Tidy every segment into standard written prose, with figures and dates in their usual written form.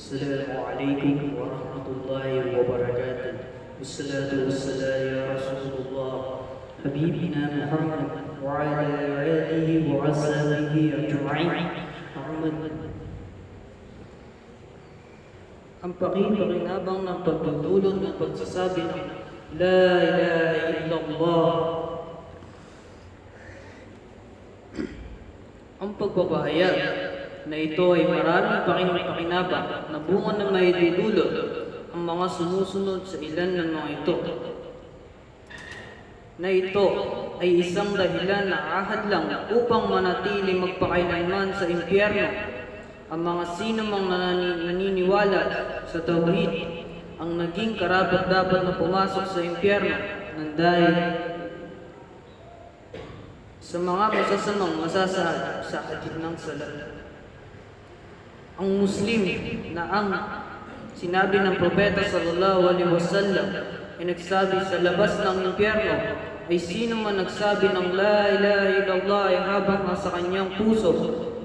السلام عليكم ورحمة الله وبركاته. والصلاة والسلام يا رسول الله حبيبنا محمد وعلى آله وأصحابه أجمعين. Ahmad. Ang pakinabang ng pagdudulot ng pagsasabi ng La ilaha illallah. Ang pagbabahayag na ito ay maraming pakinabang na bunga na may dudulot ang mga sumusunod sa ilan ng mga ito. Na ito ay isang dahilan na ahad lang upang manatili magpakailanman sa impyerno ang mga sino mang naniniwala sa tauhid. Ang naging karapat-dapat na pumasok sa impyerno ng dahil sa mga masasamang masasahad sa hadith ng salat. Ang Muslim na ang sinabi ng Propeta sallallahu alaihi wasallam ay nagsabi sa labas ng impyerno ay sino man nagsabi ng La ilaha illallah ay habang nasa kanyang puso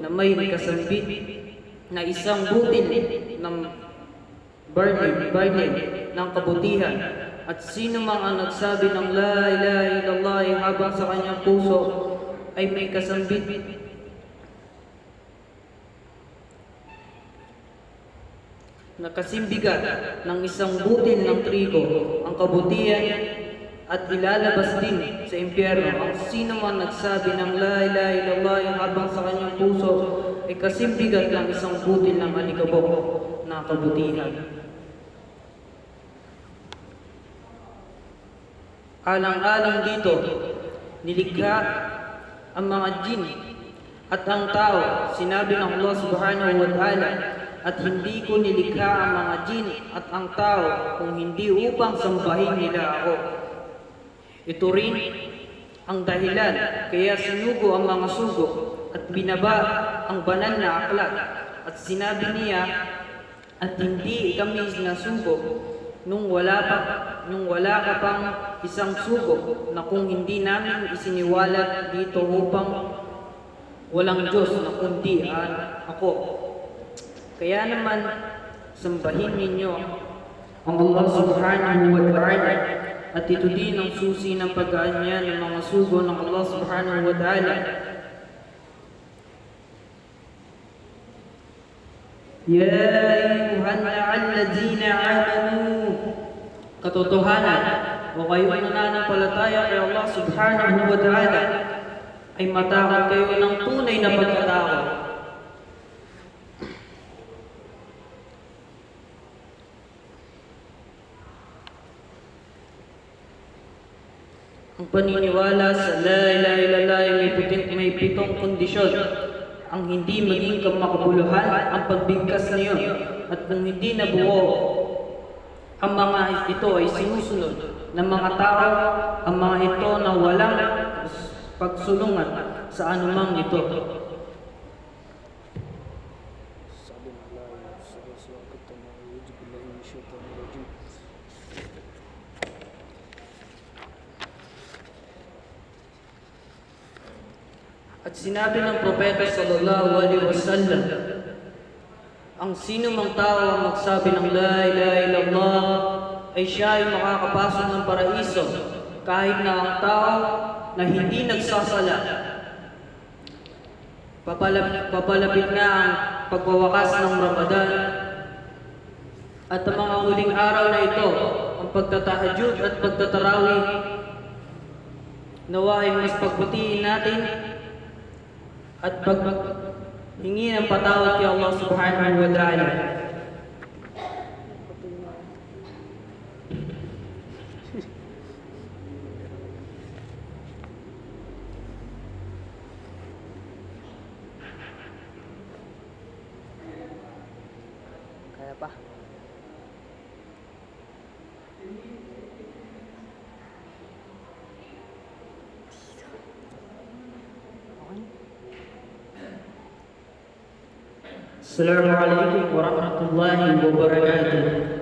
na may kasambit na isang butil ng burning ng kabutihan. At sino man ang nagsabi ng La ilaha illallah ay habang sa kanyang puso ay may kasambit na kasimbigat ng isang butil ng trigo ang kabutihan at ilalabas din sa impyerno. Ang sino man nagsabi ng La ilaha illallah ay habang sa kanyang puso ay kasimbigat ng isang butil ng alikabok na kabutihan. Alang-alang dito, nilikha ang mga jin at ang tao. Sinabi ng Allah subhanahu wa ta'ala, at hindi ko nilikha ang mga jin at ang tao kung hindi upang sambahin nila ako. Ito rin ang dahilan kaya sinugo ang mga sugo at binaba ang banal na aklat. At sinabi niya, at hindi kami nasugo nung wala ka pang isang sugo na kung hindi namin isiniwalat dito upang walang Diyos na kundi ako. Kaya naman, sambahin ninyo ang Allah subhanahu wa ta'ala. At ito din ang susi ng pag-aanya ng mga sugo ng Allah subhanahu wa ta'ala. Ya ayyuhan alladhina amanu. Katotohanan, o kayo'y nananampalataya kay Allah subhanahu wa ta'ala, ay matakot kayo ng tunay na pagkatakot. Ang paniniwala sa La ilaha illallah ay may pitong kondisyon. Ang hindi maging kamakabuluhan ang pagbigkas niyon. At kung hindi nabuo ang mga ito ay sinusunod ng mga tao, ang mga ito na walang pagsulungan sa anumang ito. At sinabi ng Propeta sallallahu alaihi wasallam, ang sino mang tao ang magsabi ng La ilaha illallah ay siya ay makakapasok ng paraiso kahit na ang tao na hindi nagsasala. Papalapit na ang pagwawakas ng Ramadan at ang mga huling araw na ito, ang pagtatahajud at pagtatarawih, nawa ay mas pagbutihin natin at paghingi ng patawad kay Allah subhanahu wa ta'ala. Kaya pa? Assalamualaikum warahmatullahi wabarakatuh.